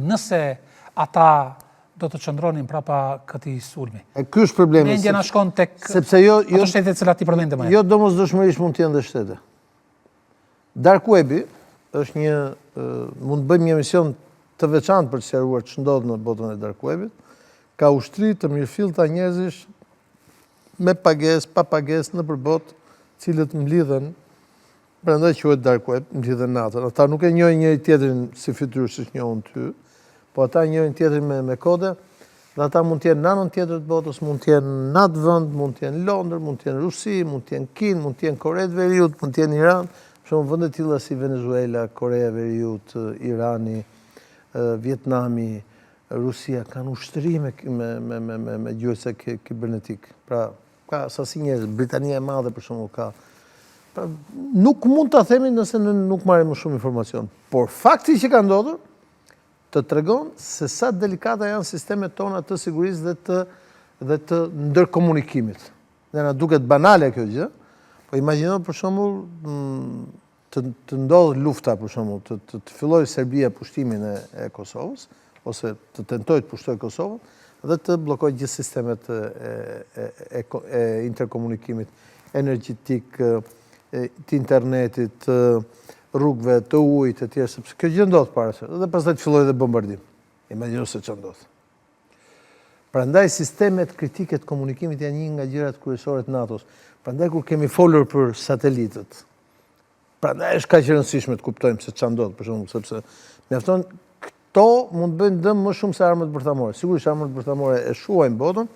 nëse ata do të qëndronin prapa këtij sulmi. Ky është problemi. Mendja na shkon tek sepse ato shtete të cilat i përmendëm më. Jo domosdoshmërisht mund të jenë dhe shtete. Dark Webi është mund të bëjmë një emision të veçantë për të sqaruar ç'është ndodhur në botën e Dark Webit. Ka ushtri të mirëfillta njerëzish me pagesë, pa pagesë nëpër botë, cilët mblidhen, prandaj quhet Dark Web, mblidhen natën. Ata nuk e njohin njëri tjetrin si fytyrë siç njohun ty, po ata njohin tjetrin me kode, dhe ata mund të jenë në anën tjetër të botës, mund të jenë në atë vend, mund të jenë Londër, mund të jenë Rusi, mund të jenë Kinë, mund të jenë Kore të Veriut, mund të jenë Iran. Për shembull, vende të tilla si Venezuela, Korea e Veriut, Irani, Vietnami, Rusia kanë ushtri me gjuhëse kibernetik. Pra, ka sasi njerëz, Britania e Madhe për shembull ka. Pra, nuk mund ta themi nëse nuk marrim më shumë informacion. Por fakti që ka ndodhur të tregon se sa delikata janë sistemet tona të sigurisë dhe të ndërkomunikimit. Ne na duket banale kjo gjë, po imagjino për shembull të ndodhë lufta për shembull, të fillojë Serbia pushtimin e Kosovës ose të tentojë të pushtojë Kosovën dhe të bllokojë gjithë sistemet e interkomunikimit energjetik, të internetit, rrugëve, të ujit e tjerë, sepse kjo gjë ndodh para se, dhe pastaj të fillojë dhe bombardim. Imagjino se ç'ndodh ndodh. Prandaj sistemet kritike të komunikimit janë një nga gjërat kryesore të NATO-s. Prandaj kur kemi folur për satelitët, prandaj është kaq e rëndësishme të kuptojmë se ç'a ndodh, për shembull, sepse mjafton këto mund bëjnë dëm më shumë se armët bërthamore. Sigurisht armët bërthamore e shuajnë botën,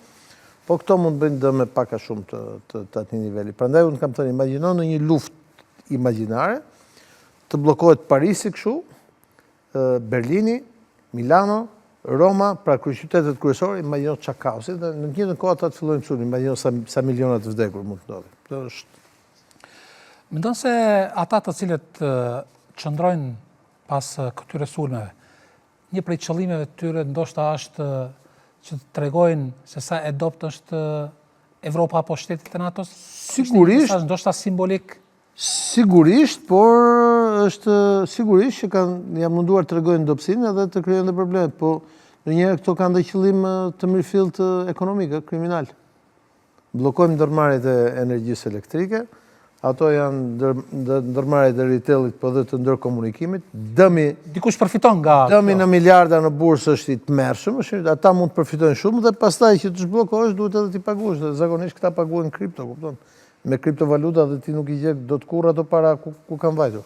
po këto mund bëjnë dëm me pak a shumë të atij niveli. Prandaj unë kam thënë, imagjino në një luftë imagjinare të bllokohet Parisi kështu, Berlini, Milano, Roma, pra kryeqytetet kryesore, imagjino ç'a kaosi, dhe në të njëjtën kohë ata të fillojnë sulmin, imagjino sa miliona të vdekur mund të ndodhin. Kjo është. Mendon se ata të cilët qëndrojnë pas këtyre sulmeve, një prej qëllimeve të tyre ndoshta është që të tregojnë se sa e dobët është Evropa apo shtetet e NATO-s? Sigurisht, ndoshta simbolik. Sigurisht, por është sigurisht që janë munduar të tregojnë dobësinë edhe të krijojnë probleme, po ndonjëherë këto kanë dhe qëllim të mirëfillt ekonomik, kriminal. Bllokojmë ndërmarrjet e energjisë elektrike, ato janë ndërmarrjet e retailit, po dhe të ndërkomunikimit. Dikush përfiton nga dëmi në miliarda në bursë është i tmerrshëm, ata mund të përfitojnë shumë dhe pastaj që të zhbllokohesh duhet edhe ti paguash, dhe zakonisht këta paguajnë kripto, kupton? Me kriptovaluta dhe ti nuk i gjek dot kurrë ato para ku kanë vajtur.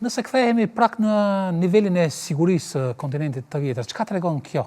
Nëse kthehemi prak në nivelin e sigurisë kontinentit të vjetër, çka tregon kjo?